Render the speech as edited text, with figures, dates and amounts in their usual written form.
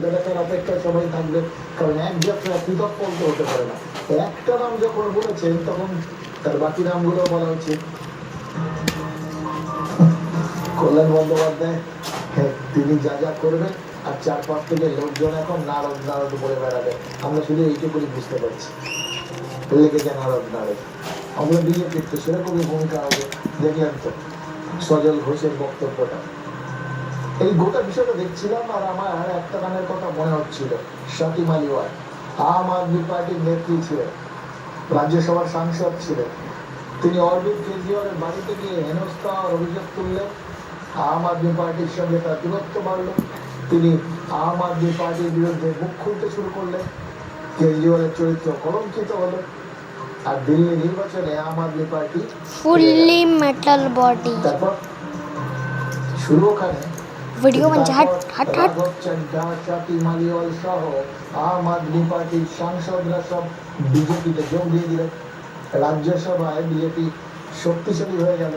সেটা দেখার অপেক্ষা সবাই থাকবে, কারণ এক যাত্রা পৃথক পল্প হতে পারে না। একটা নাম যখন বলেছেন তখন তার বাকি নামগুলো বলা উচিত। কল্যাণ বন্দ্যোপাধ্যায়, তিনি যা যা করবেন আর চারপাশ থেকে লোকজন এখন নারদ নারদ বলে বেড়াবে, আমরা শুধু এইটুকুনি বুঝতে পারছি লেগেছে নারদ নারদ। আমরা বিজেপির তো সেরকমই ভূমিকা হবে। দেখলেন তো সজল ঘোষের বক্তব্যটা, এই গোটা বিষয়টা দেখছিলাম আর আমার একটা নামের কথা মনে হচ্ছিল, শাকিব আলিওয়াল। আম আদমি পার্টির নেত্রী ছিলেন, রাজ্যসভার সাংসদ ছিলেন। তিনি অরবিন্দ কেজরিওয়ালের বাড়িতে গিয়ে হেনস্থার অভিযোগ তুললেন, আম আদমি পার্টির সঙ্গে তার দূরত্ব বাড়ল। তিনি আম আদমি পার্টির বিরুদ্ধে মুখ খুলতে শুরু করলেন, কেজরিওয়ালের চরিত্র কলঙ্কিত হলো। আর দিল্লি নির্বাচনে আম আদমি পার্টি ফুললি মেটাল বডি তারপর শুরু ওখানে ভিডিও বানছে হাট হাট হাট রাঘব চড্ডা, শাকিব আলিওয়াল সহ আম আদমি পার্টির সাংসদরা সব বিজেপিতে যোগ দিয়ে দিলেন। রাজ্যসভায় বিজেপি শক্তিশালী হয়ে গেল।